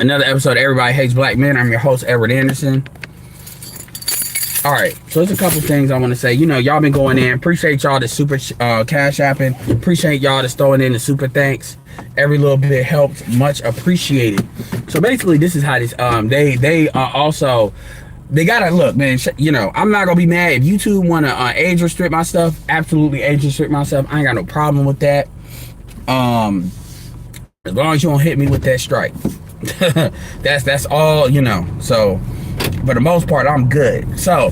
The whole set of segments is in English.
Another episode of Everybody Hates Black Men. I'm your host, Edward Anderson. All right, so there's a couple things I want to say. You know, y'all been going in. Appreciate y'all the super cash apping. Appreciate y'all that's throwing in the super thanks. Every little bit helps. Much appreciated. So basically, this is how this they also. They gotta look, man. You know, I'm not gonna be mad if YouTube wanna age restrict my stuff. Absolutely age restrict myself. I ain't got no problem with that. As long as you don't hit me with that strike. that's all, you know. So for the most part, I'm good. So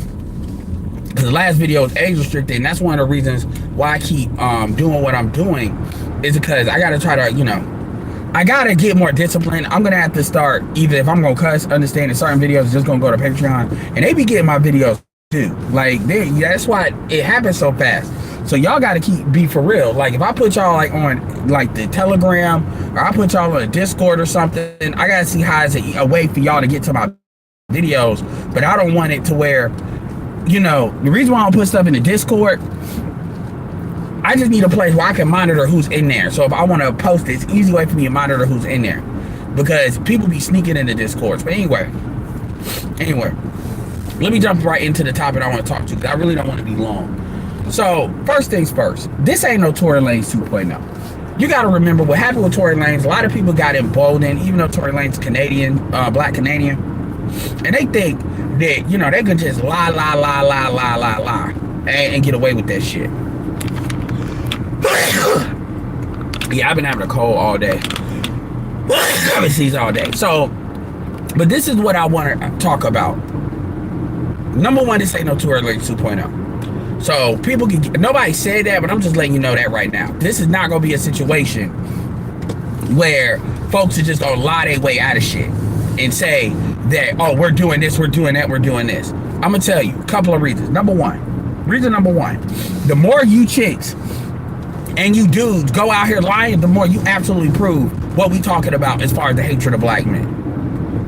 because the last video was age restricted, and that's one of the reasons why I keep doing what I'm doing, is because I gotta try to, you know, I gotta get more discipline. I'm gonna have to start, either if I'm gonna cuss, understanding certain videos just gonna go to Patreon, and they be getting my videos too. Like that's why it happens so fast. So y'all gotta be for real. Like if I put y'all like on like the Telegram, or I put y'all on a Discord or something, I gotta see how it's a way for y'all to get to my videos. But I don't want it to where, you know, the reason why I don't put stuff in the Discord, I just need a place where I can monitor who's in there. So if I want to post it, it's an easy way for me to monitor who's in there, because people be sneaking into Discords. But anyway, let me jump right into the topic I want to talk to, because I really don't want to be long. So first things first, this ain't no Tory Lanez 2.0. You got to remember what happened with Tory Lanez. A lot of people got emboldened, even though Tory Lanez Canadian, black Canadian, and they think that, you know, they could just lie and get away with that shit. Yeah, I've been having a cold all day. I've been sneezing all day. So, but this is what I want to talk about. Number one, this ain't no Tory Lanez 2.0. So people can, nobody said that, but I'm just letting you know that right now. This is not gonna be a situation where folks are just gonna lie their way out of shit and say that, oh, we're doing this, we're doing that, we're doing this. I'm gonna tell you a couple of reasons. Reason number one, the more you chicks and you dudes go out here lying, the more you absolutely prove what we talking about as far as the hatred of black men.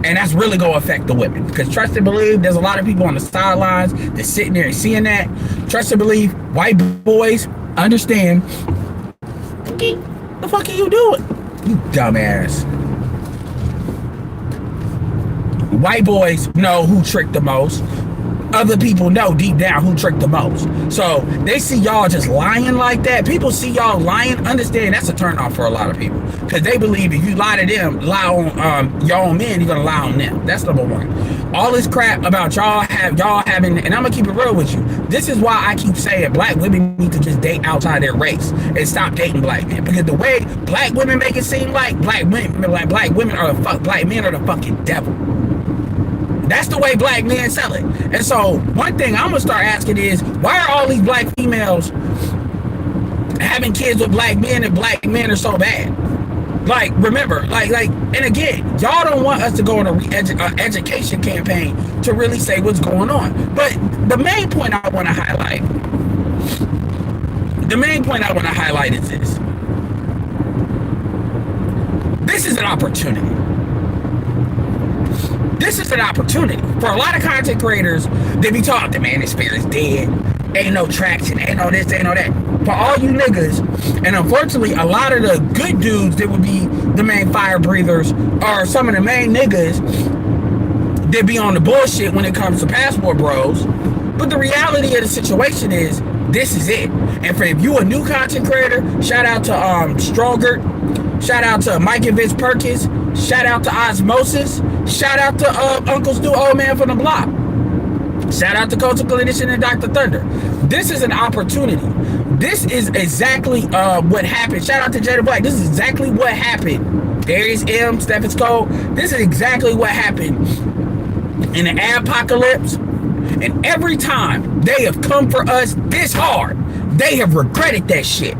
And that's really going to affect the women. Because trust and believe, there's a lot of people on the sidelines that's sitting there and seeing that. Trust and believe, white boys understand. The fuck are you doing? You dumbass. White boys know who tricked the most. Other people know deep down who tricked the most. So they see y'all just lying like that. People see y'all lying, understand that's a turn off for a lot of people, because they believe if you lie to them, lie on your own men, you're gonna lie on them. That's number one. All this crap about y'all having, and I'm gonna keep it real with you. This is why I keep saying black women need to just date outside their race and stop dating black men, because the way black women make it seem like black men are black men are the fucking devil. That's the way black men sell it. And so one thing I'm gonna start asking is, why are all these black females having kids with black men, and black men are so bad? Like, remember, like, and again, y'all don't want us to go on a education campaign to really say what's going on. But the main point I want to highlight, is this. This is an opportunity. This is an opportunity for a lot of content creators. They be talking, the man, his spirit's dead. Ain't no traction, ain't no this, ain't no that. For all you niggas, and unfortunately, a lot of the good dudes that would be the main fire breathers are some of the main niggas that be on the bullshit when it comes to passport bros. But the reality of the situation is, this is it. And for if you a new content creator, shout out to Strogert, shout out to Mike and Vince Perkins, shout out to Osmosis, shout out to Uncle Stu, old man from the block, shout out to Culture Clinician and Dr. Thunder. This is an opportunity. This is exactly what happened. Shout out to Jada Black. This is exactly what happened. Darius M, Stephen Cole. This is exactly what happened in the apocalypse. And every time they have come for us this hard, they have regretted that shit.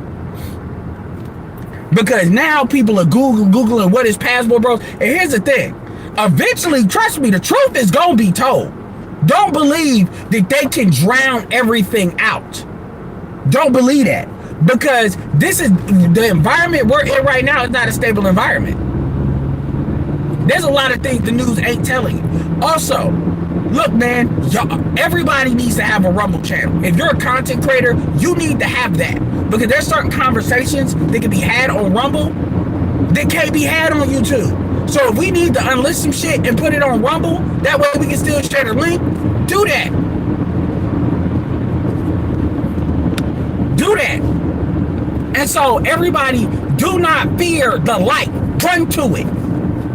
Because now people are Googling what is passport bros. And here's the thing. Eventually, trust me, the truth is going to be told. Don't believe that they can drown everything out. Don't believe that. Because this is the environment we're in right now is not a stable environment. There's a lot of things the news ain't telling you. Also, look, man, everybody needs to have a Rumble channel. If you're a content creator, you need to have that. Because there's certain conversations that can be had on Rumble that can't be had on YouTube. So if we need to unlist some shit and put it on Rumble, that way we can still share the link, do that. Do that. And so everybody, do not fear the light. Run to it.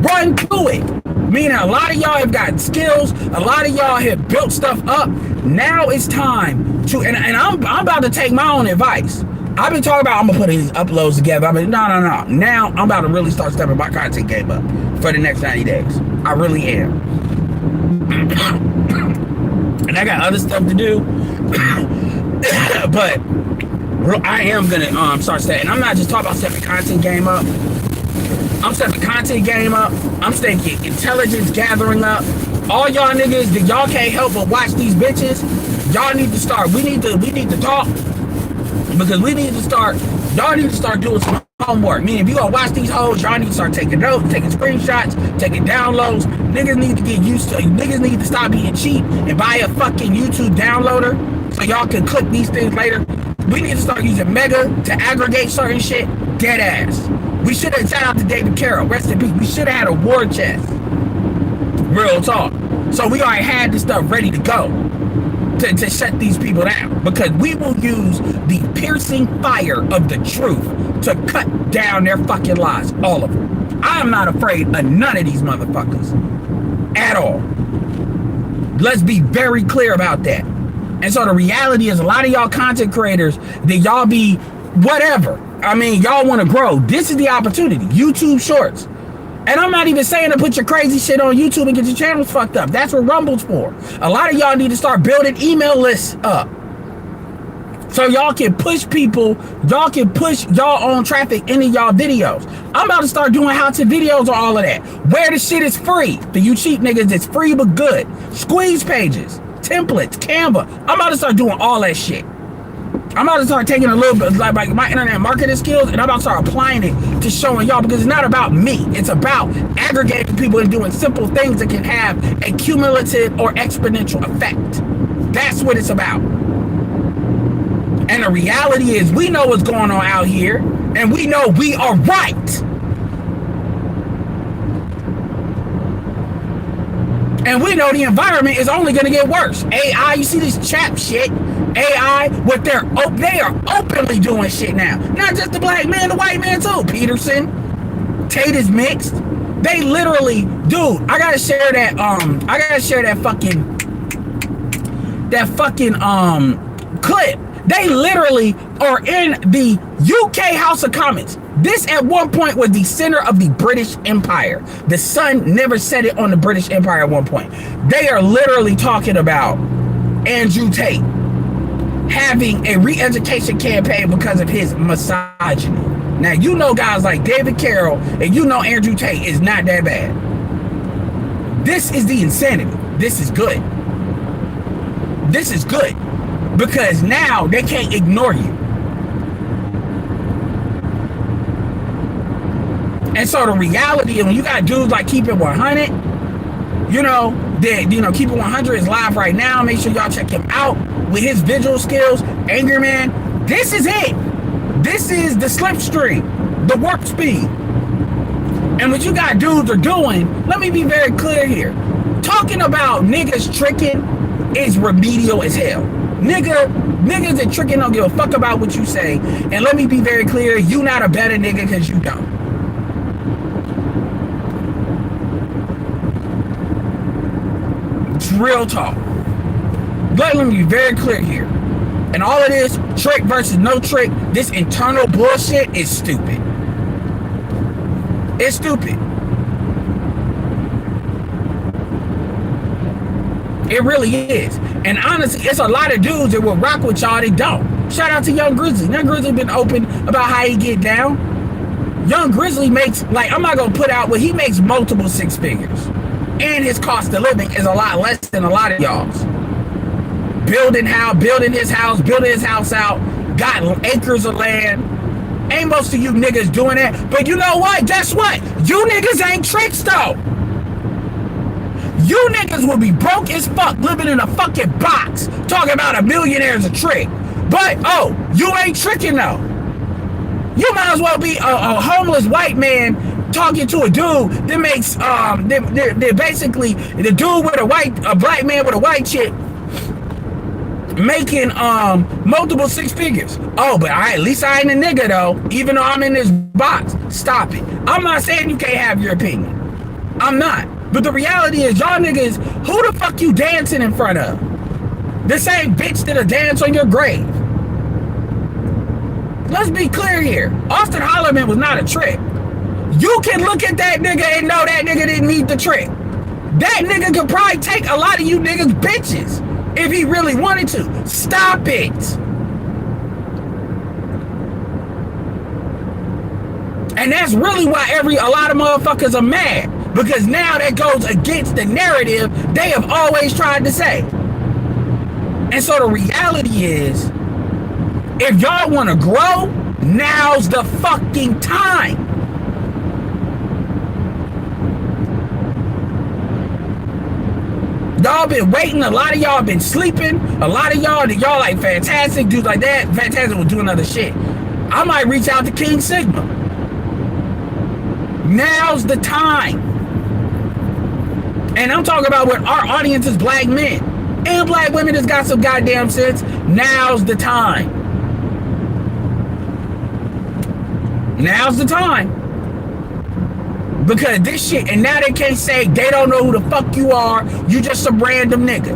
Run to it. Meaning a lot of y'all have got skills. A lot of y'all have built stuff up. Now it's time to, and I'm about to take my own advice. I've been talking about I'm gonna put these uploads together. I mean, no. Now I'm about to really start stepping my content game up for the next 90 days. I really am. And I got other stuff to do. But I am gonna start stepping. And I'm not just talking about stepping content game up. I'm stepping content game up. I'm stepping intelligence gathering up. All y'all niggas that y'all can't help but watch these bitches, y'all need to start. We need to talk, because we need to start. Y'all need to start doing some homework. Meaning, if you gonna watch these hoes, y'all need to start taking notes, taking screenshots, taking downloads. Niggas need to get used to. Niggas need to stop being cheap and buy a fucking YouTube downloader so y'all can click these things later. We need to start using Mega to aggregate certain shit. Dead ass. We should have, shout out to David Carroll, rest in peace. We should have had a war chest. Real talk. So we already had this stuff ready to go to shut these people down, because we will use the piercing fire of the truth to cut down their fucking lies, all of them. I am not afraid of none of these motherfuckers at all. Let's be very clear about that. And so the reality is, a lot of y'all content creators, that y'all be whatever. I mean, y'all want to grow. This is the opportunity. YouTube Shorts. And I'm not even saying to put your crazy shit on YouTube and get your channels fucked up. That's what Rumble's for. A lot of y'all need to start building email lists up, so y'all can push people. Y'all can push y'all own traffic into y'all videos. I'm about to start doing how-to videos on all of that. Where the shit is free. For you cheap niggas, it's free but good. Squeeze pages, templates, Canva. I'm about to start doing all that shit. I'm about to start taking a little bit, like my internet marketing skills, and I'm about to start applying it to showing y'all, because it's not about me. It's about aggregating people and doing simple things that can have a cumulative or exponential effect. That's what it's about. And the reality is, we know what's going on out here, and we know we are right. And we know the environment is only going to get worse. AI, you see this chap shit. AI, what they are openly doing shit now. Not just the black man, the white man too. Peterson, Tate is mixed. They literally, dude, I gotta share that fucking clip. They literally are in the UK House of Commons. This at one point was the center of the British Empire. The Sun never said it on the British Empire at one point. They are literally talking about Andrew Tate having a re-education campaign because of his misogyny. Now, you know guys like David Carroll, and you know Andrew Tate is not that bad. This is the insanity. This is good. This is good. Because now they can't ignore you. And so the reality, when you got dudes like Keep It 100, Keep It 100 is live right now. Make sure y'all check him out with his visual skills. Angry Man, this is it. This is the slipstream, the warp speed. And what you got dudes are doing, let me be very clear here. Talking about niggas tricking is remedial as hell. Niggas that tricking don't give a fuck about what you say. And let me be very clear, you not a better nigga because you don't. It's real talk. Let me be very clear here. And all of this trick versus no trick, this internal bullshit is stupid. It's stupid. It really is. And honestly, it's a lot of dudes that will rock with y'all, they don't. Shout out to Young Grizzly. Young Grizzly been open about how he get down. Young Grizzly makes, I'm not going to put out, but he makes multiple six figures. And his cost of living is a lot less than a lot of y'all's. Building his house out, got acres of land. Ain't most of you niggas doing that. But you know what? Guess what? You niggas ain't tricks though. You niggas will be broke as fuck living in a fucking box talking about a millionaire's a trick. But, you ain't tricking though. You might as well be a homeless white man talking to a dude that makes they're basically the dude with a black man with a white chick making multiple six figures. Oh, but at least I ain't a nigga though, even though I'm in this box. Stop it. I'm not saying you can't have your opinion. I'm not. But the reality is, y'all niggas, who the fuck you dancing in front of? The same bitch that'll dance on your grave. Let's be clear here. Austin Hollerman was not a trick. You can look at that nigga and know that nigga didn't need the trick. That nigga could probably take a lot of you niggas bitches if he really wanted to. Stop it. And that's really why a lot of motherfuckers are mad. Because now that goes against the narrative they have always tried to say. And so the reality is, if y'all want to grow, now's the fucking time. Y'all been waiting. A lot of y'all been sleeping. A lot of y'all like Fantastic, dudes like that. Fantastic will do another shit. I might reach out to King Sigma. Now's the time. And I'm talking about what our audience is black men and black women that's got some goddamn sense. Now's the time. Now's the time. Because this shit, and now they can't say they don't know who the fuck you are. You just some random nigga.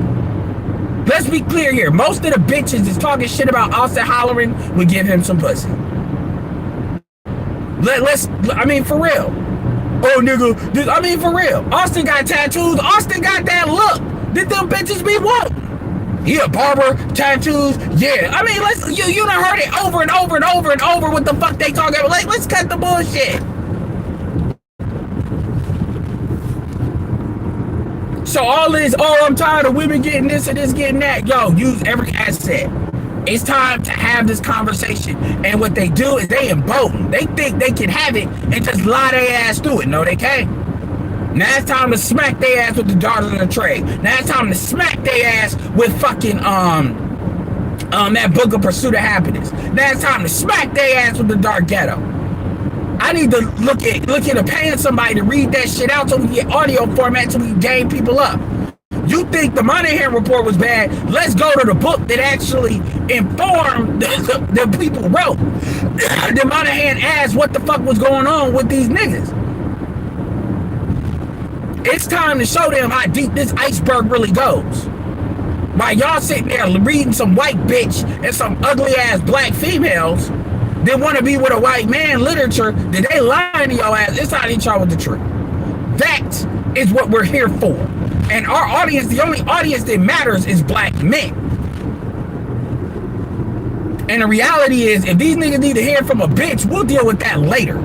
Let's be clear here. Most of the bitches that's talking shit about Austin Hollering would give him some pussy. I mean, for real. Oh, nigga, for real. Austin got tattoos. Austin got that look that them bitches be wanting. He a barber, tattoos, yeah. I mean, you done heard it over and over and over and over what the fuck they talking about. Like, let's cut the bullshit. So all this, I'm tired of women getting this and this, getting that. Yo, use every asset. It's time to have this conversation. And what they do is they embolden. They think they can have it and just lie their ass through it. No, they can't. Now it's time to smack their ass with the daughters of the trade. Now it's time to smack their ass with fucking that book of Pursuit of Happiness. Now it's time to smack their ass with the Dark Ghetto. I need to look at paying somebody to read that shit out so we can get audio format so we can game people up. You think the Monahan report was bad? Let's go to the book that actually informed the people wrote. The Monahan asked what the fuck was going on with these niggas. It's time to show them how deep this iceberg really goes. While y'all sitting there reading some white bitch and some ugly ass black females that want to be with a white man literature, that they lying to your ass, it's how they try with the truth. That is what we're here for. And our audience, the only audience that matters is black men. And the reality is, if these niggas need to hear from a bitch, we'll deal with that later.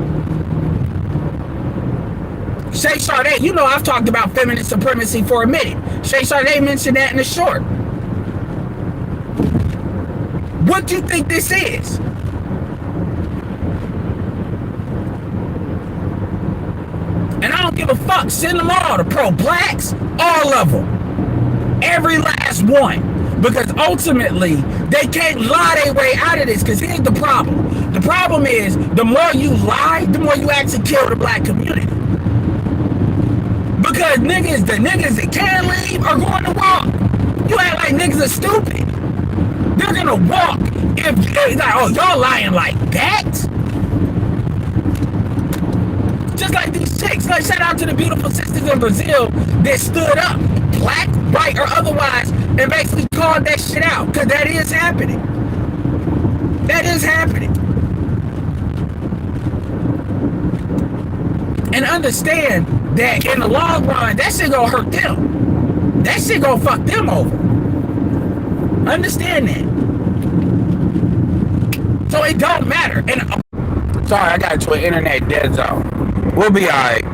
Shay Sade, you know I've talked about feminist supremacy for a minute. Shay Sade mentioned that in the short. What do you think this is? And I don't give a fuck. Send them all, the pro-blacks, all of them. Every last one. Because ultimately, they can't lie their way out of this. Because here's the problem. The problem is, the more you lie, the more you actually kill the black community. Because the niggas that can leave are going to walk. You act like niggas are stupid. They're going to walk. If like, oh, y'all lying like that? Just like these chicks. Like, shout out to the beautiful sisters in Brazil that stood up, black, white, or otherwise, and basically called that shit out. Because that is happening. That is happening. And understand that in the long run, that shit gonna hurt them. That shit gonna fuck them over. Understand that. So it don't matter. And sorry, I got into an internet dead zone. We'll be alright.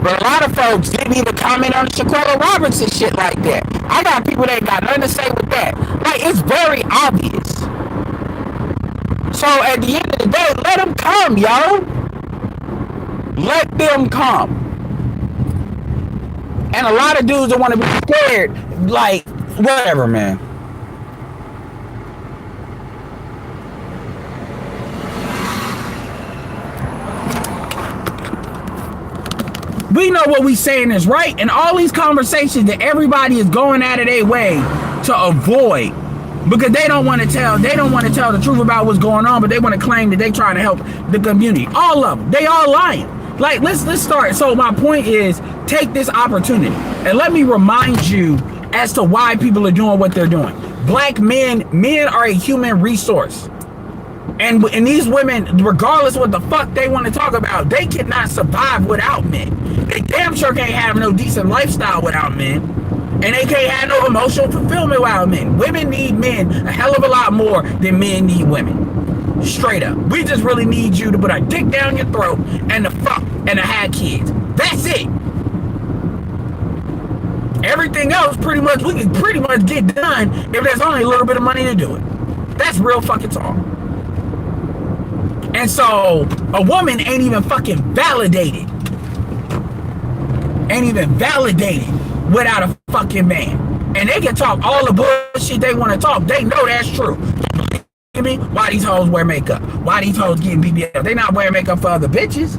But a lot of folks didn't even comment on Shaquella Roberts and shit like that. I got people that got nothing to say with that. Like, it's very obvious. So at the end of the day, let them come, yo. Let them come. And a lot of dudes that want to be scared, like, whatever, man. we know what we saying is right, and all these conversations that everybody is going out of their way to avoid, because they don't want to tell the truth about what's going on, but they want to claim that they trying to help the community. All of them, they all lying. Like, let's start. So my point is, take this opportunity and let me remind you as to why people are doing what they're doing. Black men are a human resource. And these women, regardless of what the fuck they want to talk about, they cannot survive without men. They damn sure can't have no decent lifestyle without men. And they can't have no emotional fulfillment without men. Women need men a hell of a lot more than men need women. Straight up. We just really need you to put a dick down your throat and to fuck and to have kids. That's it. Everything else, we can pretty much get done if there's only a little bit of money to do it. That's real fucking talk. And so, a woman ain't even fucking validated. Without a fucking man. And they can talk all the bullshit they want to talk. They know that's true. You me? Why these hoes wear makeup? Why these hoes getting BBL? They not wearing makeup for other bitches.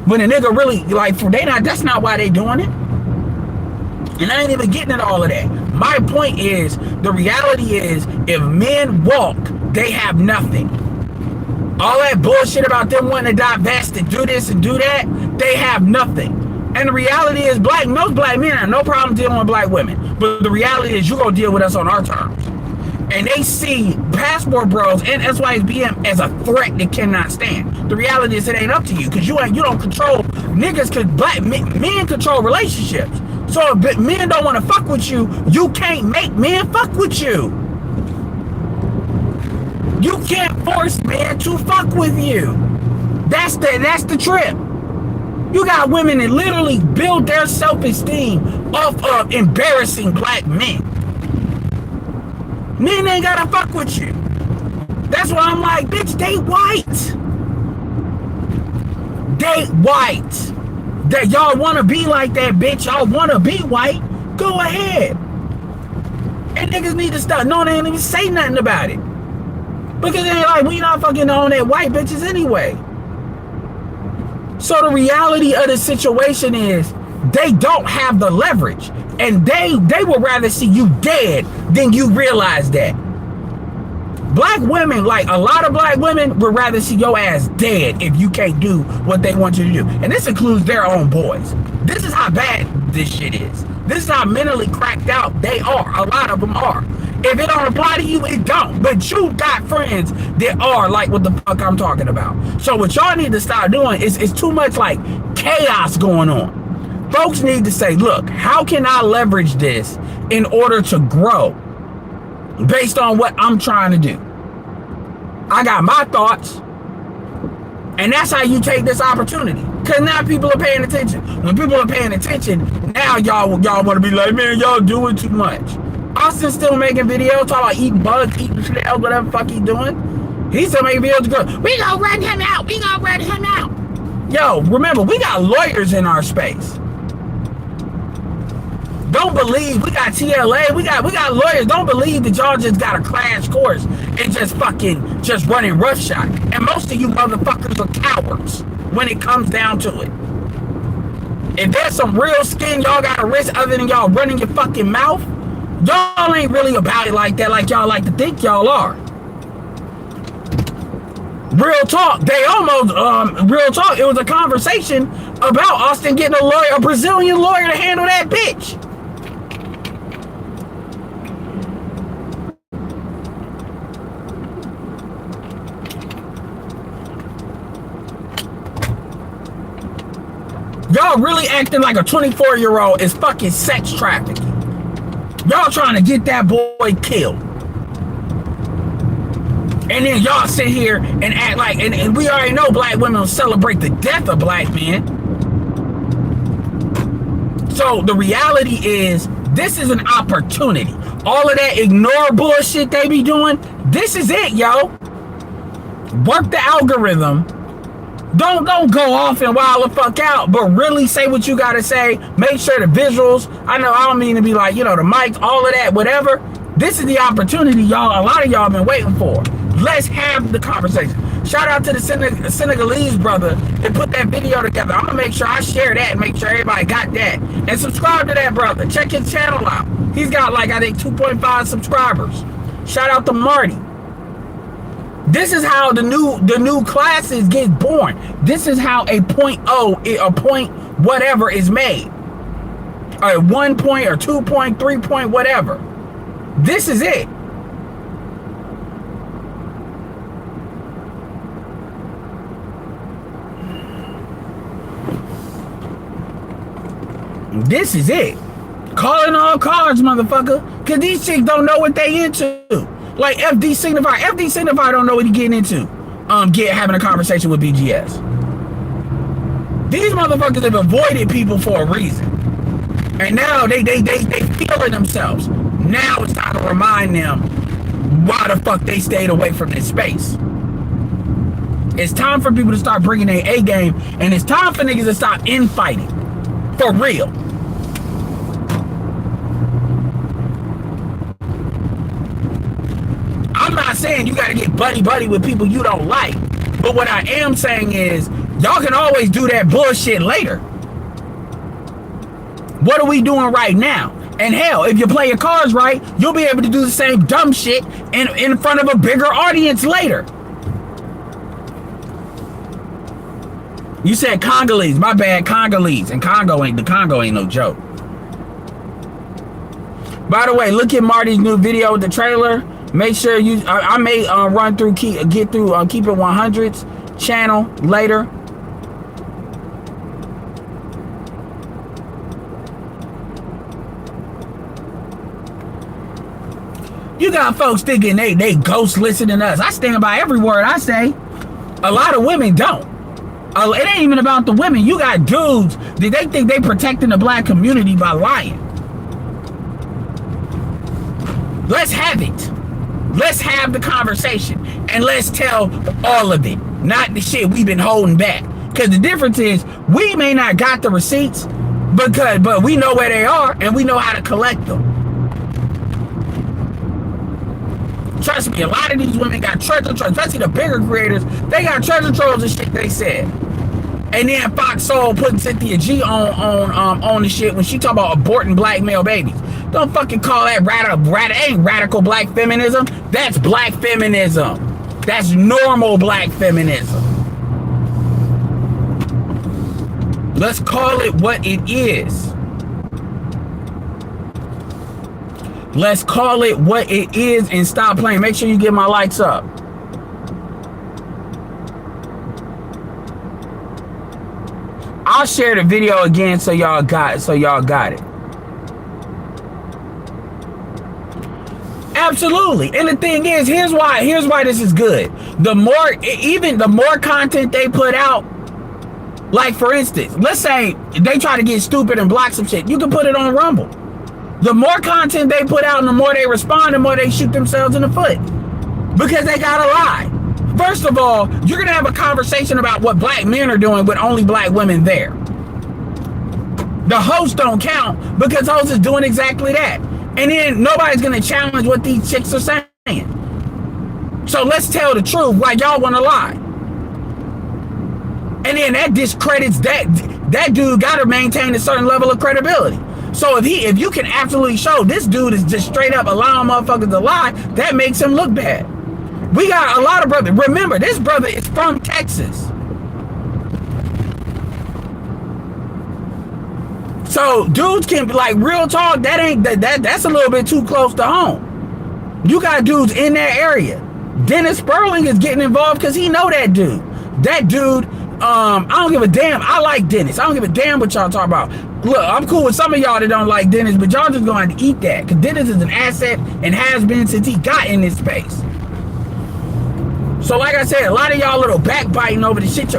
When a nigga really, that's not why they doing it. And I ain't even getting into all of that. My point is, the reality is, if men walk, they have nothing. All that bullshit about them wanting to divest and do this and do that, they have nothing. And the reality is, most black men have no problem dealing with black women. But the reality is, you're going to deal with us on our terms. And they see passport bros and SYSBM as a threat they cannot stand. The reality is, it ain't up to you, because you don't control niggas, because black men control relationships. So if men don't want to fuck with you, you can't make men fuck with you. You can't force men to fuck with you. That's the trip. You got women that literally build their self-esteem off of embarrassing black men. Men ain't gotta fuck with you. That's why I'm like, bitch, they white. They white. That y'all wanna be like that, bitch. Y'all wanna be white. Go ahead. And niggas need to stop. No, they ain't even say nothing about it. Because they like, we not fucking on that white bitches anyway. So the reality of the situation is, they don't have the leverage. And they would rather see you dead than you realize that. Black women, like a lot of black women, would rather see your ass dead if you can't do what they want you to do. And this includes their own boys. This is how bad this shit is. This is how mentally cracked out they are. A lot of them are. If it don't apply to you, it don't. But you got friends that are like what the fuck I'm talking about. So what y'all need to start doing is too much like chaos going on. Folks need to say, look, how can I leverage this in order to grow based on what I'm trying to do? I got my thoughts, and that's how you take this opportunity. Because now people are paying attention. When people are paying attention, now y'all want to be like, man, y'all doing too much. Austin's still making videos, talking about eating bugs, eating snails, whatever the fuck he's doing. He's still making videos to go, we gonna run him out. We gonna run him out. Yo, remember, we got lawyers in our space. Don't believe we got TLA, we got lawyers. Don't believe that y'all just got a crash course and just running roughshod. And most of you motherfuckers are cowards when it comes down to it. If there's some real skin y'all got a risk other than y'all running your fucking mouth, y'all ain't really about it like that, like y'all like to think y'all are. Real talk, real talk, it was a conversation about Austin getting a Brazilian lawyer to handle that bitch. Y'all really acting like a 24-year-old is fucking sex trafficking. Y'all trying to get that boy killed. And then y'all sit here and act like, and we already know black women will celebrate the death of black men. So the reality is, this is an opportunity. All of that ignore bullshit they be doing, this is it, yo. Work the algorithm. Don't go off and wild the fuck out, but really say what you gotta say. Make sure the visuals, I don't mean to be like, the mics, all of that, whatever. This is the opportunity, y'all. A lot of y'all been waiting for. Let's have the conversation. Shout out to the Senegalese brother that put that video together. I'm gonna make sure I share that and make sure everybody got that. And subscribe to that brother. Check his channel out. He's got like, I think, 2.5 subscribers. Shout out to Marty. This is how the new classes get born. This is how a point whatever is made. Or 1 point or 2 point, 3 point, whatever. This is it. This is it. Calling all cards, motherfucker. Cause these chicks don't know what they into. Like FD Signify. FD Signify don't know what he getting into. Having a conversation with BGS. These motherfuckers have avoided people for a reason. And now they feeling themselves. Now it's time to remind them why the fuck they stayed away from this space. It's time for people to start bringing their A game. And it's time for niggas to stop infighting. For real. I'm not saying you gotta get buddy with people you don't like. But what I am saying is, y'all can always do that bullshit later. What are we doing right now? And hell, if you play your cards right, you'll be able to do the same dumb shit in front of a bigger audience later. You said Congolese, my bad, Congolese. And Congo ain't no joke. By the way, look at Marty's new video with the trailer. Make sure I may run through, get through Keep It 100's channel later. You got folks thinking they ghost listening to us. I stand by every word I say. A lot of women don't. It ain't even about the women. You got dudes that they think they protecting the black community by lying. Let's have it. Let's have the conversation. And let's tell all of it. Not the shit we've been holding back. Because the difference is, we may not got the receipts, but we know where they are and we know how to collect them. Trust me, a lot of these women got treasure troves, especially the bigger creators. They got treasure troves and shit, they said. And then Fox Soul putting Cynthia G on the shit when she talk about aborting black male babies. Don't fucking call that ain't radical black feminism. That's black feminism. That's normal black feminism. Let's call it what it is. Let's call it what it is and stop playing. Make sure you get my likes up. I'll share the video again so y'all got it. Absolutely. And the thing is, here's why this is good. The more content they put out, like for instance, let's say they try to get stupid and block some shit, you can put it on Rumble. The more content they put out and the more they respond, the more they shoot themselves in the foot. Because they gotta lie. First of all, you're gonna have a conversation about what black men are doing with only black women there. The hosts don't count because hosts is doing exactly that. And then nobody's gonna challenge what these chicks are saying. So let's tell the truth why y'all wanna lie. And then that discredits that dude gotta maintain a certain level of credibility. So if you can absolutely show this dude is just straight up allowing motherfuckers to lie, that makes him look bad. We got a lot of brothers. Remember, this brother is from Texas. So dudes can be like, real talk, that's a little bit too close to home. You got dudes in that area. Dennis Sperling is getting involved because he know that dude. That dude, I don't give a damn. I like Dennis. I don't give a damn what y'all talk about. Look, I'm cool with some of y'all that don't like Dennis, but y'all just going to eat that. Because Dennis is an asset and has been since he got in this space. So like I said, a lot of y'all little backbiting over the shit.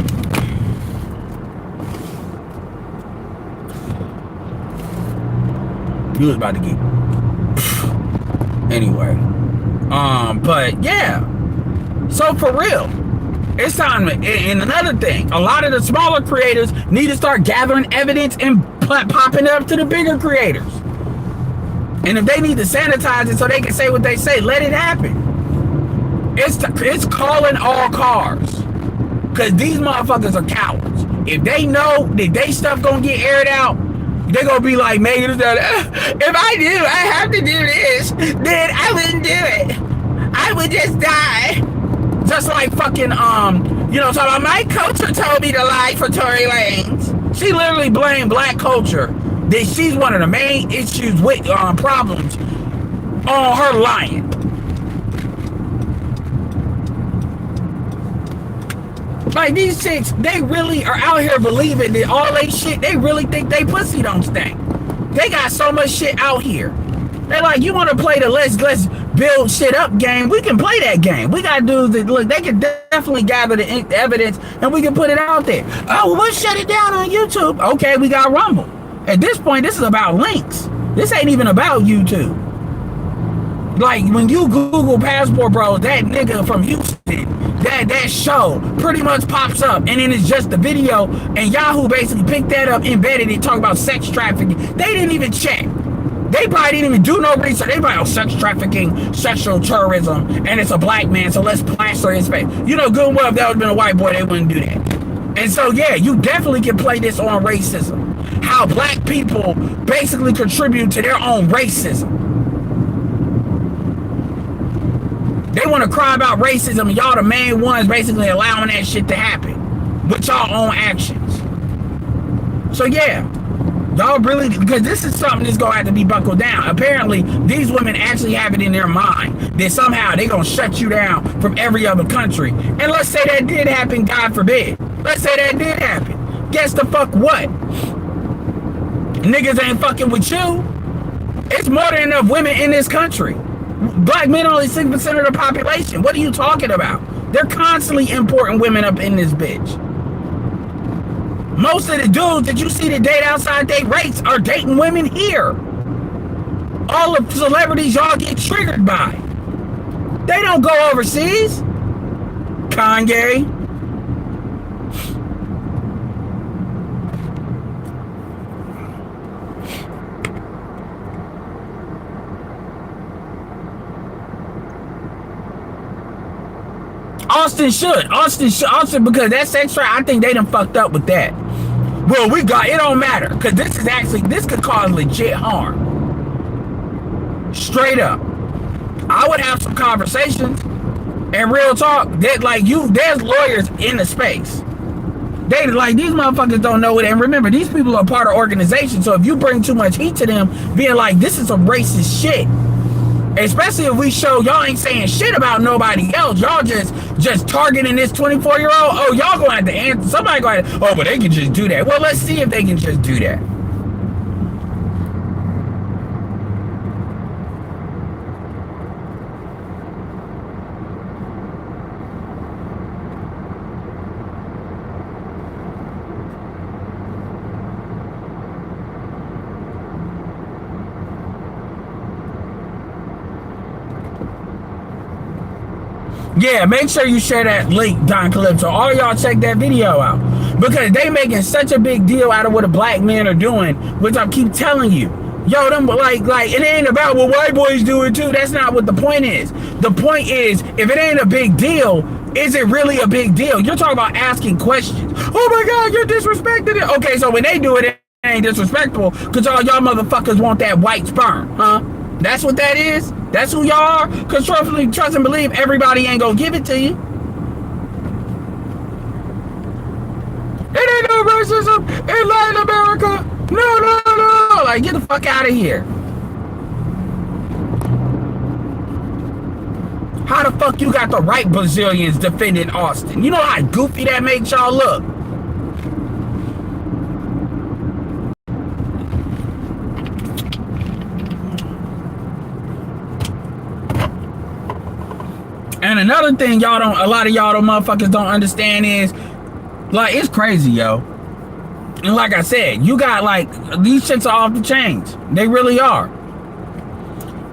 You was about to get... Anyway. But yeah. So for real. It's time to... And another thing. A lot of the smaller creators need to start gathering evidence and popping it up to the bigger creators. And if they need to sanitize it so they can say what they say, let it happen. It's calling all cars. Because these motherfuckers are cowards. If they know that they stuff gonna get aired out, they gonna be like, Megan, if I have to do this, then I wouldn't do it. I would just die. Just like fucking, talking about my culture told me to lie for Tory Lanez. She literally blamed black culture that she's one of the main issues with problems on her lying. Like, these chicks, they really are out here believing that all they shit, they really think they pussy don't stink. They got so much shit out here. They're like, you want to play the let's build shit up game? We can play that game. We got dudes that, look, they can definitely gather the evidence and we can put it out there. Oh, we'll shut it down on YouTube. Okay, we got Rumble. At this point, this is about links. This ain't even about YouTube. Like, when you Google Passport Bros, that nigga from Houston, that show pretty much pops up, and then it's just the video, and Yahoo basically picked that up, embedded it, talk about sex trafficking. They didn't even check. They probably didn't even do no research. They probably, sex trafficking, sexual tourism, and it's a black man, so let's plaster his face. You know good and well, if that would have been a white boy, they wouldn't do that. And so, yeah, you definitely can play this on racism. How black people basically contribute to their own racism. They want to cry about racism, and y'all the main ones basically allowing that shit to happen with y'all own actions. So yeah, y'all really, because this is something that's going to have to be buckled down. Apparently, these women actually have it in their mind that somehow they're going to shut you down from every other country. And let's say that did happen, God forbid. Let's say that did happen. Guess the fuck what? Niggas ain't fucking with you. It's more than enough women in this country. Black men are only 6% of the population. What are you talking about? They're constantly importing women up in this bitch. Most of the dudes that you see that date outside their race are dating women here. All the celebrities y'all get triggered by, they don't go overseas. Kanye. Austin, because that sex trade, I think they done fucked up with that. Well, it don't matter, because this could cause legit harm. Straight up. I would have some conversations and real talk that, like, there's lawyers in the space. They, like, these motherfuckers don't know it. And remember, these people are part of organizations, so if you bring too much heat to them, being like, this is some racist shit, especially if we show y'all ain't saying shit about nobody else, y'all just targeting this 24-year-old. Oh, y'all gonna have to answer. Somebody gonna have to, oh, but they can just do that. Well, let's see if they can just do that. Yeah, make sure you share that link, Don Calypso. All y'all check that video out. Because they making such a big deal out of what the black men are doing, which I keep telling you. Yo, them like it ain't about what white boys do it too. That's not what the point is. The point is, if it ain't a big deal, is it really a big deal? You're talking about asking questions. Oh my God, you're disrespecting it. Okay, so when they do it, it ain't disrespectful because all y'all motherfuckers want that white sperm, huh? That's what that is? That's who y'all are? Because trust and believe, everybody ain't gonna give it to you. It ain't no racism in Latin America. No. Like, get the fuck out of here. How the fuck you got the right Brazilians defending Austin? You know how goofy that makes y'all look? And another thing a lot of y'all motherfuckers don't understand is, like, it's crazy, yo. And like I said, you got, like, these shits are off the chains. They really are.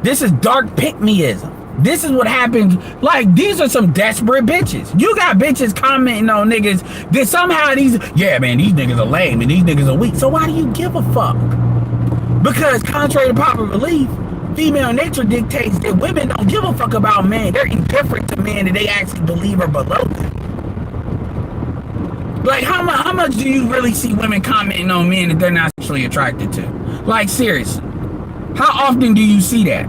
This is dark pick-me-ism. This is what happens. Like, these are some desperate bitches. You got bitches commenting on niggas that somehow these niggas are lame and these niggas are weak. So why do you give a fuck? Because contrary to popular belief, female nature dictates that women don't give a fuck about men. They're indifferent to men that they actually believe are below them. Like, how much do you really see women commenting on men that they're not sexually attracted to? Like, seriously. How often do you see that?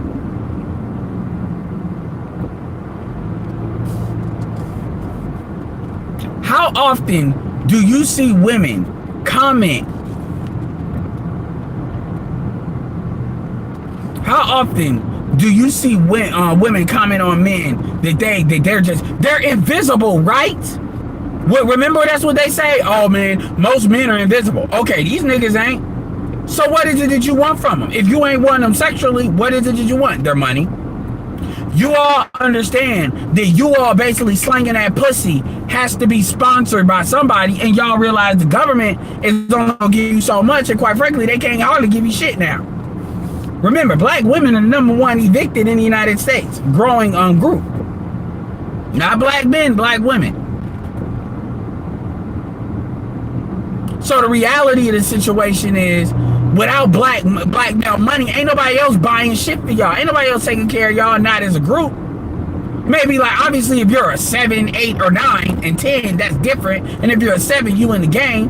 How often do you see women comment? How often do you see women comment on men that they're invisible, right? Remember, that's what they say. Oh man, most men are invisible. Okay, these niggas ain't. So what is it that you want from them? If you ain't want them sexually, what is it that you want? Their money. You all understand that you all basically slinging that pussy has to be sponsored by somebody, and y'all realize the government is only gonna give you so much, and quite frankly, they can't hardly give you shit now. Remember, black women are the #1 evicted in the United States, growing group. Not black men, black women. So the reality of the situation is, without black male money, ain't nobody else buying shit for y'all. Ain't nobody else taking care of y'all, not as a group. Maybe, like, obviously, if you're a 7, 8, or 9, and 10, that's different. And if you're a 7, you in the game.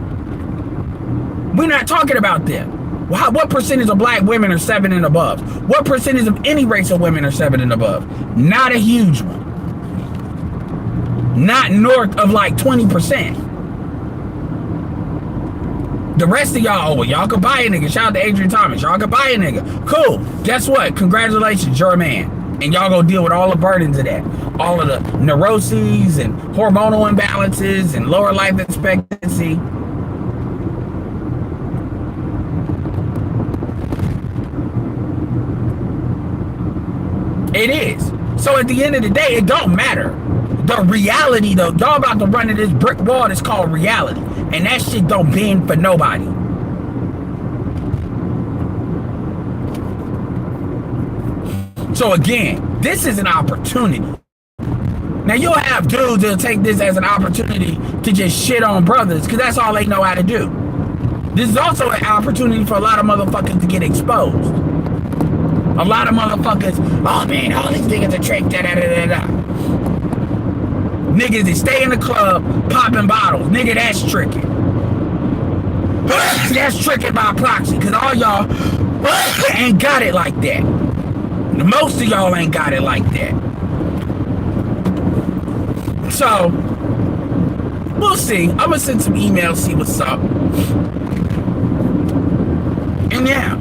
We're not talking about them. What percentage of black women are 7 and above? What percentage of any race of women are 7 and above? Not a huge one. Not north of like 20%. The rest of y'all, oh, well, y'all could buy a nigga. Shout out to Adrian Thomas. Y'all could buy a nigga. Cool. Guess what? Congratulations, you're a man. And y'all gonna deal with all the burdens of that. All of the neuroses and hormonal imbalances and lower life expectancy. It is. So at the end of the day, it don't matter. The reality, though, y'all about to run into this brick wall that's called reality. And that shit don't bend for nobody. So again, this is an opportunity. Now you'll have dudes that'll take this as an opportunity to just shit on brothers, because that's all they know how to do. This is also an opportunity for a lot of motherfuckers to get exposed. A lot of motherfuckers, oh man, all these niggas are tricked, da-da-da-da-da. Niggas that stay in the club popping bottles. Nigga, that's tricking. That's tricking by proxy, because all y'all ain't got it like that. Most of y'all ain't got it like that. So, we'll see. I'm gonna send some emails, see what's up. And yeah,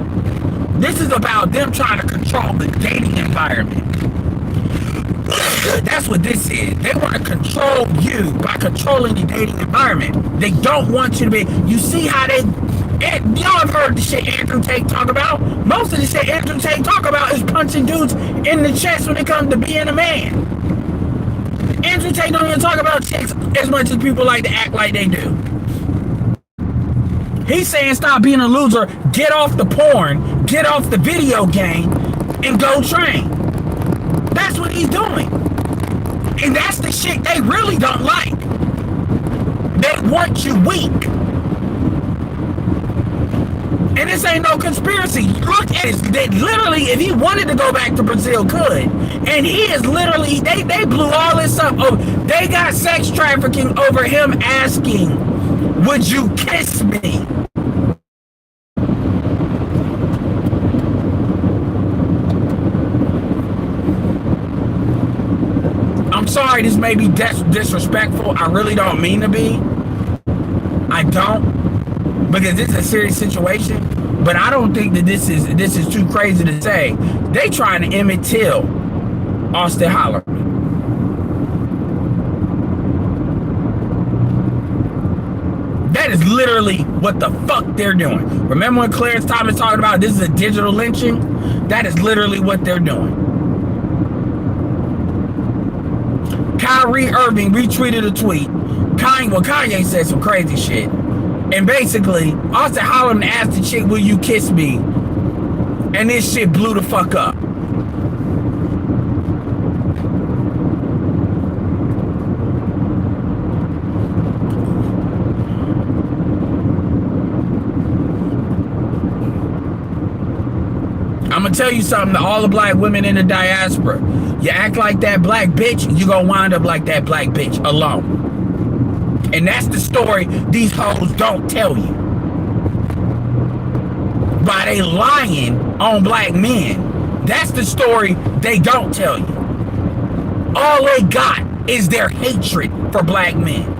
this is about them trying to control the dating environment. That's what this is. They want to control you by controlling the dating environment. They don't want you to be. You see how they. Y'all have heard the shit Andrew Tate talk about. Most of the shit Andrew Tate talk about is punching dudes in the chest when it comes to being a man. Andrew Tate don't even talk about chicks as much as people like to act like they do. He's saying stop being a loser, get off the porn, get off the video game, and go train. That's what he's doing. And that's the shit they really don't like. They want you weak. And this ain't no conspiracy. Look at it. They literally, if he wanted to go back to Brazil, could. And he is literally, they blew all this up. Oh, they got sex trafficking over him asking, would you kiss me? I'm sorry, this may be disrespectful. I really don't mean to be. I don't. Because this is a serious situation. But I don't think that this is too crazy to say. They trying to Emmett Till Austin Hollerman. That is literally what the fuck they're doing. Remember when Clarence Thomas talking about this is a digital lynching? That is literally what they're doing. Kyrie Irving retweeted a tweet. Kanye said some crazy shit. And basically, Austin Holland asked the chick, will you kiss me? And this shit blew the fuck up. I'm gonna tell you something to all the black women in the diaspora. You act like that black bitch, you gonna wind up like that black bitch alone. And that's the story these hoes don't tell you. Why they lying on black men. That's the story they don't tell you. All they got is their hatred for black men.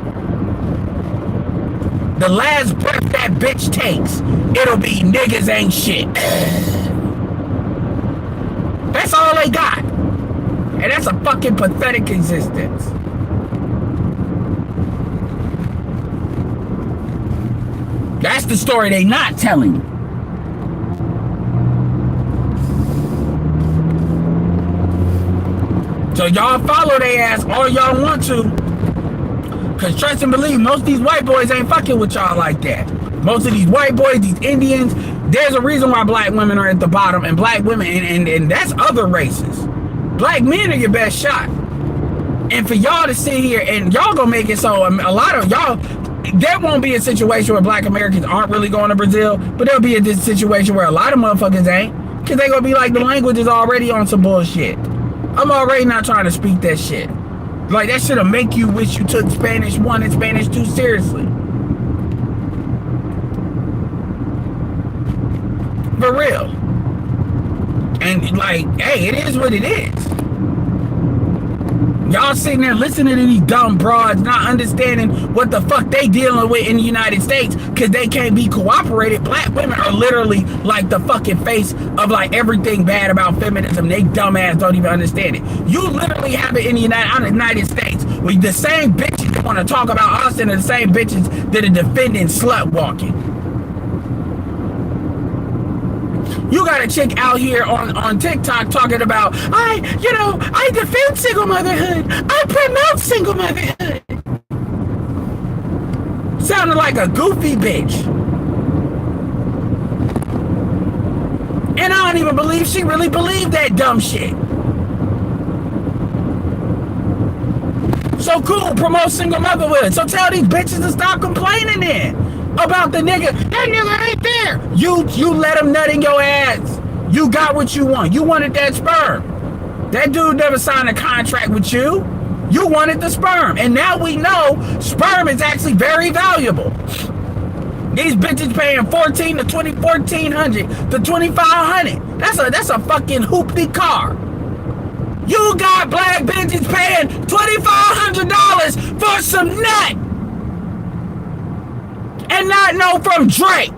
The last breath that bitch takes, it'll be niggas ain't shit. That's all they got. And that's a fucking pathetic existence. That's the story they not telling you. So y'all follow their ass all y'all want to. Cause trust and believe, most of these white boys ain't fucking with y'all like that. Most of these white boys, these Indians, there's a reason why black women are at the bottom, and black women, and that's other races. Black men are your best shot. And for y'all to sit here and y'all gonna make it so a lot of y'all, there won't be a situation where black Americans aren't really going to Brazil, but there'll be a situation where a lot of motherfuckers ain't. Cause they gonna be like, the language is already on some bullshit. I'm already not trying to speak that shit. Like, that shit'll make you wish you took Spanish 1 and Spanish 2 seriously. For real. And like, hey, it is what it is. Y'all sitting there listening to these dumb broads, not understanding what the fuck they dealing with in the United States because they can't be cooperated. Black women are literally like the fucking face of like everything bad about feminism. They dumbass don't even understand it. You literally have it in the United States where the same bitches that want to talk about us and the same bitches that are defending slut walking. You got a chick out here on TikTok talking about, I defend single motherhood. I promote single motherhood. Sounded like a goofy bitch. And I don't even believe she really believed that dumb shit. So cool, promote single motherhood. So tell these bitches to stop complaining then. About the nigga, that nigga ain't there. You let him nut in your ass. You got what you want. You wanted that sperm. That dude never signed a contract with you. You wanted the sperm. And now we know sperm is actually very valuable. These bitches paying $1,400 to $1,400 to $2,500. That's a fucking hoopty car. You got black bitches paying $2,500 for some nut. And not know from Drake.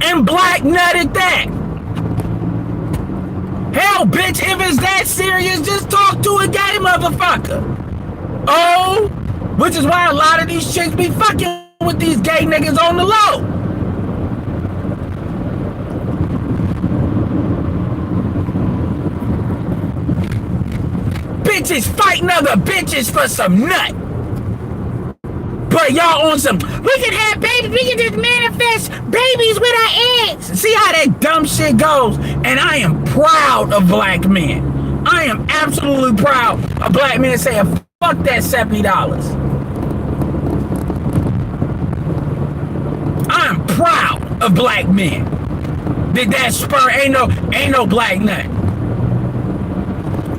And black nut at that. Hell, bitch, if it's that serious, just talk to a gay motherfucker. Oh, which is why a lot of these chicks be fucking with these gay niggas on the low. Bitches fighting other bitches for some nut. But y'all on some, we can have babies, we can just manifest babies with our eggs. See how that dumb shit goes? And I am proud of black men. I am absolutely proud of black men saying, fuck that $70. I am proud of black men. That spur ain't no black nut.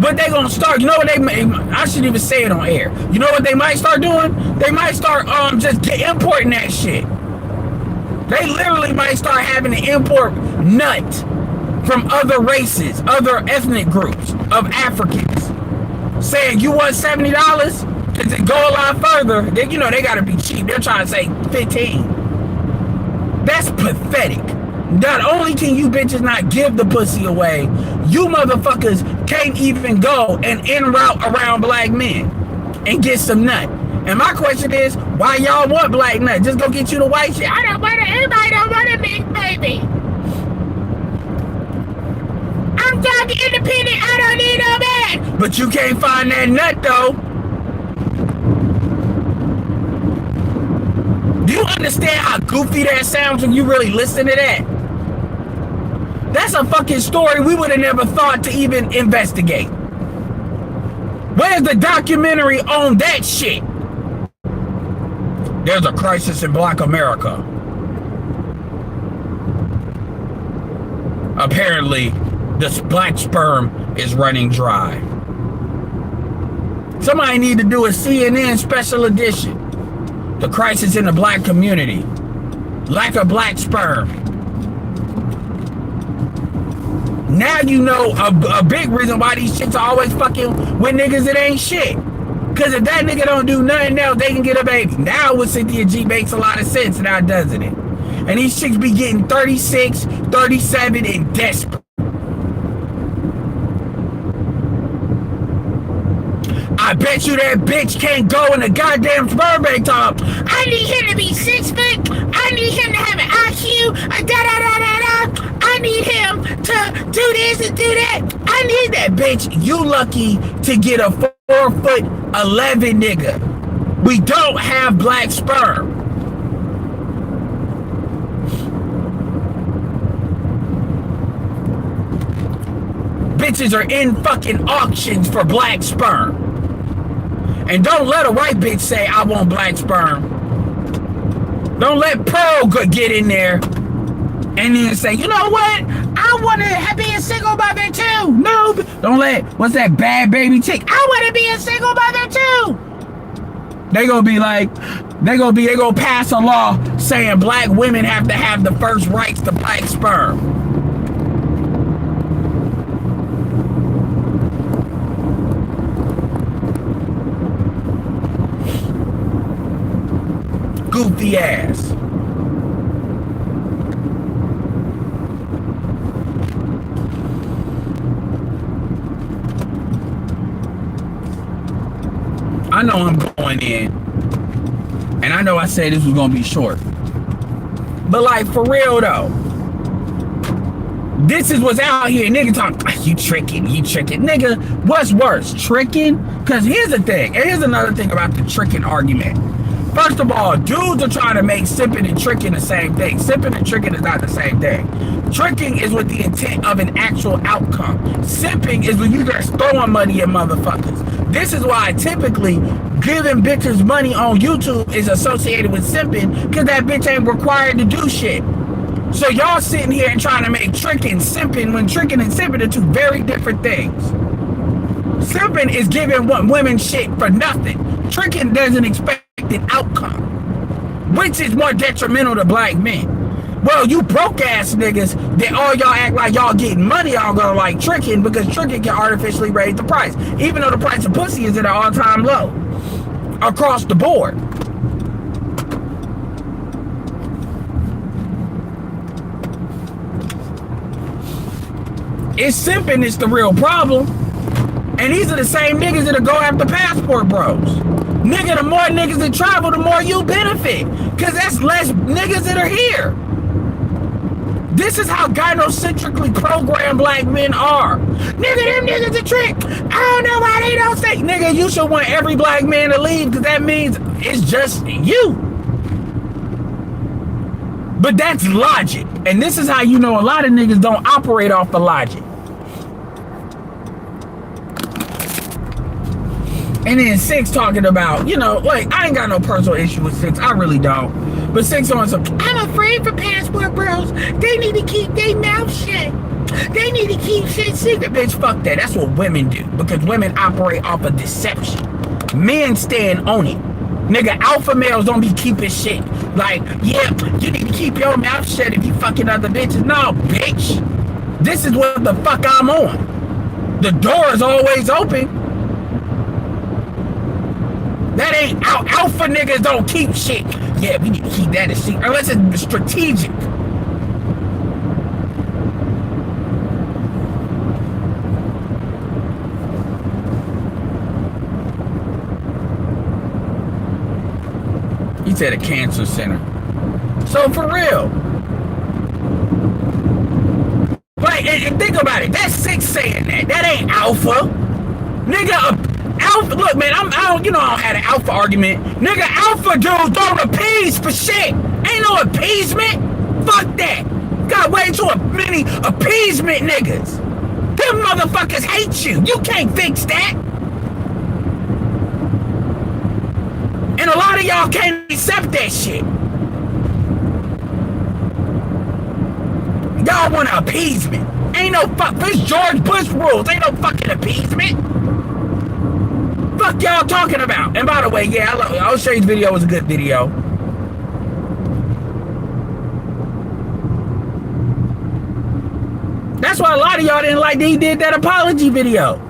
But they gonna start, you know what I shouldn't even say it on air. You know what they might start doing? They might start just importing that shit. They literally might start having to import nut from other races, other ethnic groups of Africans. Saying you want $70? Cause it go a lot further, they gotta be cheap. They're trying to say 15. That's pathetic. Not only can you bitches not give the pussy away, you motherfuckers can't even go and en route around black men and get some nut. And my question is, why y'all want black nut? Just go get you the white shit. I don't want it. Everybody don't want a big baby. I'm talking independent. I don't need no man. But you can't find that nut though. Do you understand how goofy that sounds when you really listen to that? That's a fucking story we would have never thought to even investigate. Where's the documentary on that shit? There's a crisis in Black America. apparently this black sperm is running dry. Somebody need to do a CNN special edition. The crisis in the black community. Lack of black sperm. Now you know a big reason why these chicks are always fucking with niggas that ain't shit. Because if that nigga don't do nothing else, they can get a baby. Now with Cynthia G makes a lot of sense now, doesn't it? And these chicks be getting 36, 37 and desperate. I bet you that bitch can't go in a goddamn sperm bank top. I need him to be 6 foot. I need him to have an IQ. I need him to do this and do that. I need that bitch. You lucky to get a 4'11" nigga. We don't have black sperm. Bitches are in fucking auctions for black sperm. And don't let a white bitch say, I want black sperm. Don't let Pearl get in there and then say, you know what? I want to be a single mother too. No, don't let, what's that bad baby chick? I want to be a single mother too. They gonna pass a law saying black women have to have the first rights to black sperm. Goofy ass. I know I'm going in, and I know I said this was gonna be short, but like for real though, this is what's out here. Nigga talk, you tricking, nigga. What's worse, tricking? Because here's the thing, and here's another thing about the tricking argument. First of all, dudes are trying to make simping and tricking the same thing. Simping and tricking is not the same thing. Tricking is with the intent of an actual outcome. Simping is when you just throwing money at motherfuckers. This is why typically giving bitches money on YouTube is associated with simping, because that bitch ain't required to do shit. So y'all sitting here and trying to make tricking simping when tricking and simping are two very different things. Simping is giving women shit for nothing. Tricking doesn't expect an outcome, which is more detrimental to black men. Well, you broke ass niggas that all y'all act like y'all getting money, y'all gonna like tricking, because tricking can artificially raise the price, even though the price of pussy is at an all-time low across the board. It's simping is the real problem. And these are the same niggas that'll go after passport bros. Nigga, the more niggas that travel, the more you benefit. Because that's less niggas that are here. This is how gynocentrically programmed black men are. Nigga, them niggas a trick. I don't know why they don't say. Nigga, you should want every black man to leave, because that means it's just you. But that's logic. And this is how you know a lot of niggas don't operate off the logic. And then Six talking about, you know, like, I ain't got no personal issue with Six. I really don't. But Six on some, I'm afraid for passport bros. They need to keep their mouth shut. They need to keep shit secret. Bitch, fuck that. That's what women do. Because women operate off of deception. Men stand on it. Nigga, alpha males don't be keeping shit. Like, yeah, you need to keep your mouth shut if you fucking other bitches. No, bitch. This is what the fuck I'm on. The door is always open. That ain't alpha niggas don't keep shit. Yeah, we need to keep that a secret. Unless it's strategic. He said a cancer center. So for real. Like, and think about it. That's Six saying that. That ain't alpha. Nigga, alpha, look, man, I don't have an alpha argument. Nigga, alpha dudes don't appease for shit. Ain't no appeasement. Fuck that. Got way too many appeasement niggas. Them motherfuckers hate you. You can't fix that. And a lot of y'all can't accept that shit. y'all want appeasement. Ain't no fuck. This George Bush rules. Ain't no fucking appeasement. Fuck y'all talking about. And by the way, yeah, I'll show you the video. It was a good video. That's why a lot of y'all didn't like that he did that apology video.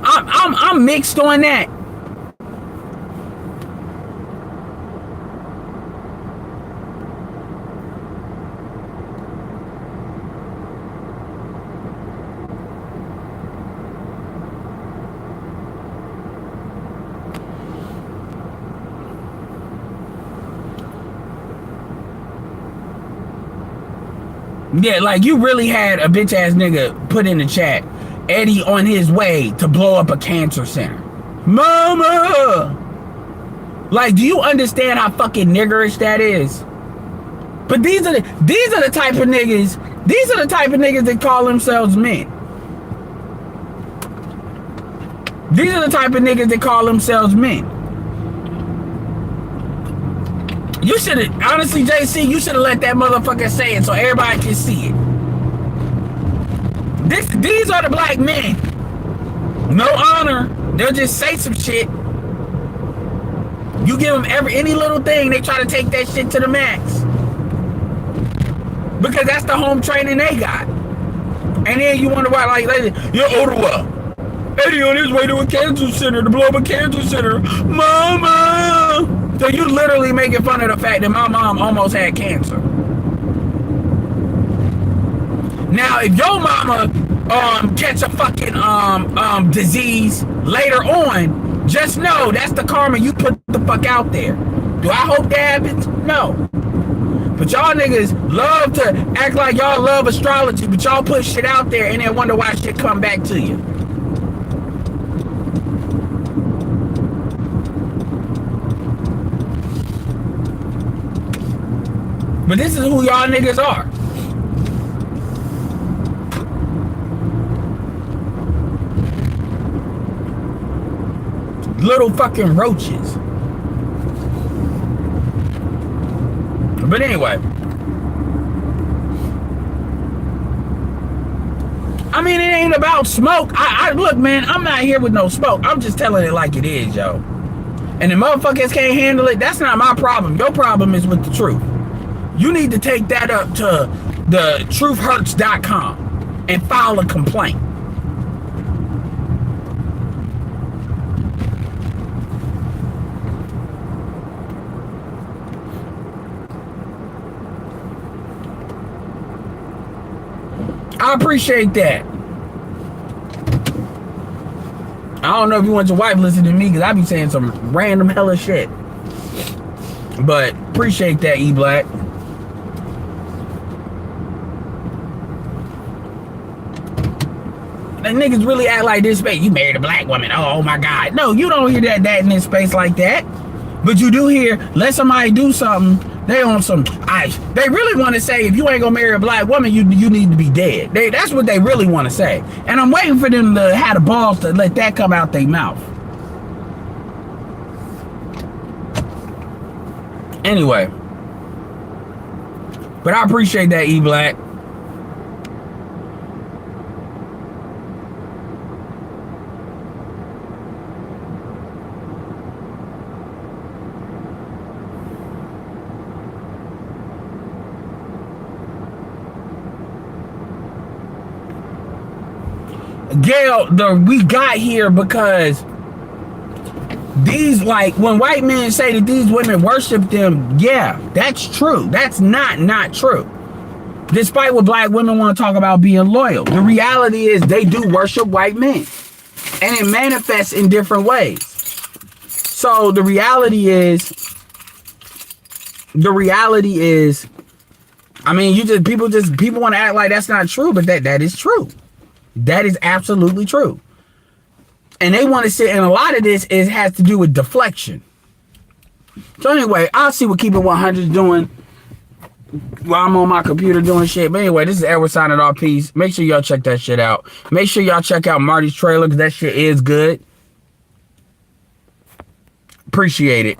I'm mixed on that. Yeah, like you really had a bitch ass nigga put in the chat, Eddie on his way to blow up a cancer center. Mama! Like, do you understand how fucking niggerish that is? But these are the type of niggas, that call themselves men. These are the type of niggas that call themselves men. You should have, honestly, JC, you should have let that motherfucker say it so everybody can see it. These are the black men. No honor. They'll just say some shit. You give them any little thing, they try to take that shit to the max. Because that's the home training they got. And then you wonder why, like you're Ottawa. Eddie on his way to a cancer center, to blow up a cancer center. Mama! So you literally making fun of the fact that my mom almost had cancer. Now, if your mama catch a fucking disease later on, just know that's the karma you put the fuck out there. Do I hope that happens? No. But y'all niggas love to act like y'all love astrology, but y'all put shit out there and then wonder why shit come back to you. But this is who y'all niggas are. Little fucking roaches. But anyway. I mean, it ain't about smoke. I look, man, I'm not here with no smoke. I'm just telling it like it is, yo. And the motherfuckers can't handle it. That's not my problem. Your problem is with the truth. You need to take that up to the truthhurts.com and file a complaint. I appreciate that. I don't know if you want your wife listening to me because I be saying some random hella shit. But appreciate that, E-Black. And niggas really act like this space. You married a black woman. Oh my God. No, you don't hear that in this space like that. But you do hear, let somebody do something. They on some ice. They really want to say, if you ain't gonna marry a black woman, you need to be dead. That's what they really want to say. And I'm waiting for them to have the balls to let that come out their mouth. Anyway. But I appreciate that, E-Black. Gail, we got here because these, like, when white men say that these women worship them, yeah, that's true. That's not true. Despite what black women want to talk about being loyal, the reality is they do worship white men, and it manifests in different ways. So the reality is, I mean, people want to act like that's not true, but that is true. That is absolutely true. And they want to sit, and a lot of this has to do with deflection. So anyway, I'll see what Keep It 100 is doing while I'm on my computer doing shit. But anyway, this is Edward signing off. Peace. Make sure y'all check that shit out. Make sure y'all check out Marty's trailer because that shit is good. Appreciate it.